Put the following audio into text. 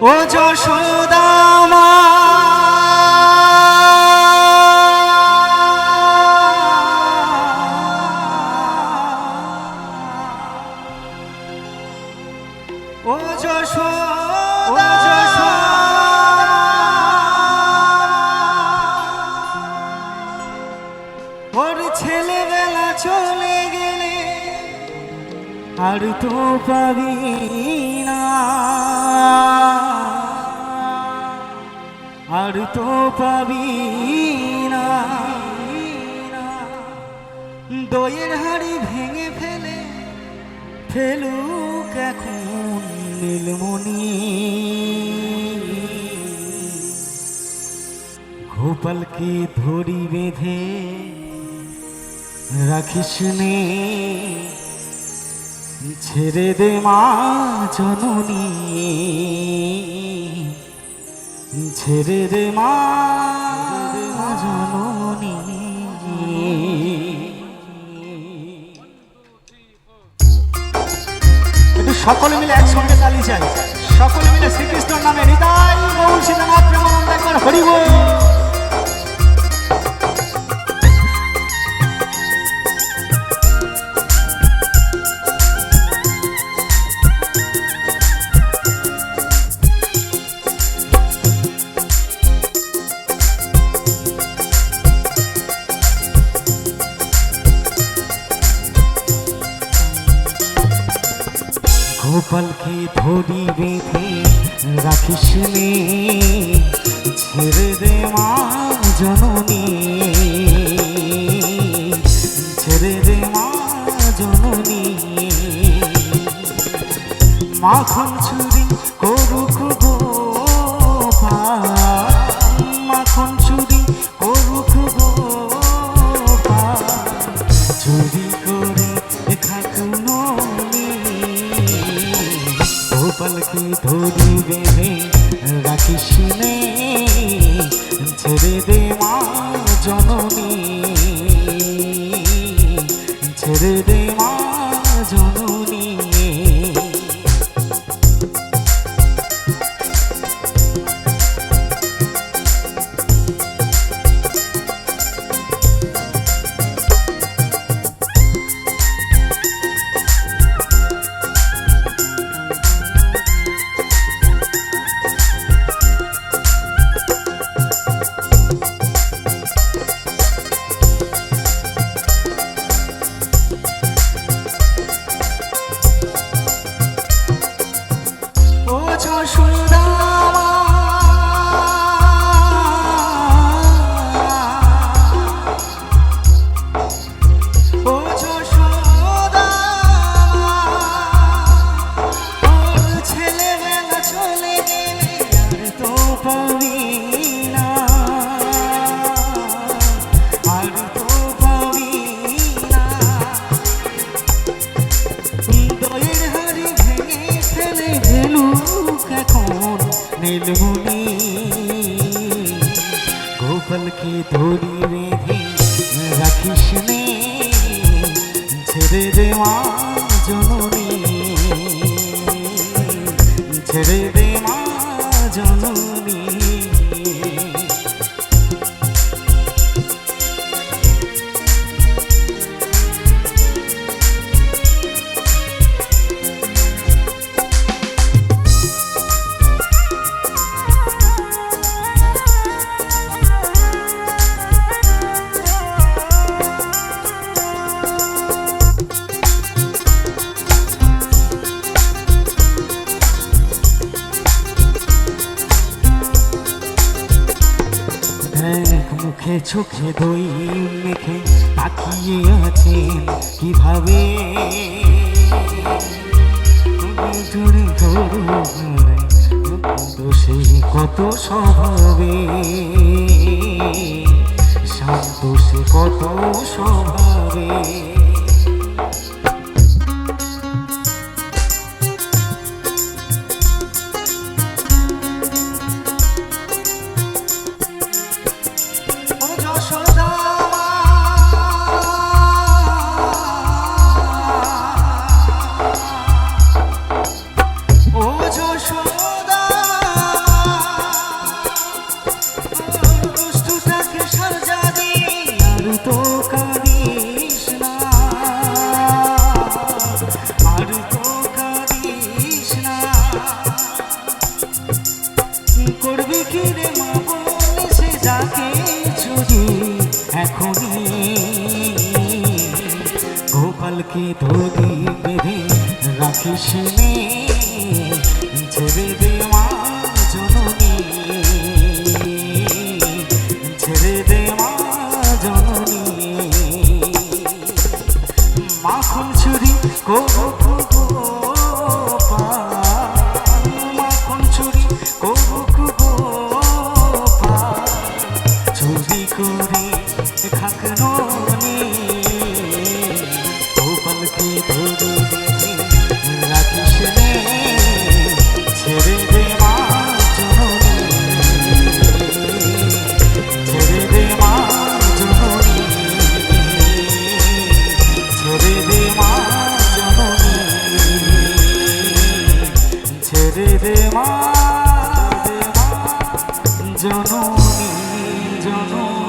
ও যশোদা মা ও যশোদা ওর ছেলেবেলা চলে গেলে আর তো পাবি না, আর তো পাবি না। দইয়ের হাড়ি ভেঙে ফেলে ফেলুক এখন নীলমণি, গোপালকে ধরি বেঁধে রাখিস নে, ছেড়ে দে মা জননী, ছেড়ে দে মা জননী। একটু সকলে মিলে একসঙ্গে তালি চাই, সকলে মিলে শ্রীকৃষ্ণের নামে নিতাই গৌর সীতানাথ প্রেমানন্দ একবার হরি বল। গোপালকে ধরি বেঁধে রাখিস নে, ছেড়ে দে মা জননী, ছেড়ে দে মা জননী। মাখন চুরি করুক গোপাল, মাখন চুরি করুক গোপাল, চুরি করে খাক ননি, গোপালকে ধরি বেঁধে রাখিস নে, ছেড়ে দে মা জননী, ছেড়ে দে মা জননী। নীলমণি, গোপালকে ধরি বেঁধে রাখিস নে, ছেড়ে দে মা জননী, ছেড়ে দে মা জননী। মুখে চোখে দই মেখে তাকিয়ে আছেন কিভাবে, দোষে কত স্বভাবে, সন্তোষে কত স্বভাবে। ও যশোদা গোপালকে ধরি বেঁধে রাখিস নে, ছেড়ে দে মা জননী, ছেড়ে দে মা জননী। মাখন চুরি করুক গোপাল, মাখন চুরি করুক গোপাল, চুরি করে খাক ননি। গোপালকে ধরে বেঁধে রাখিস নে, ছেড়ে দে মা জননী, ছেড়ে দে মা জননী, ছেড়ে দে মা জননী, ছেড়ে দে মা জননী, জননী।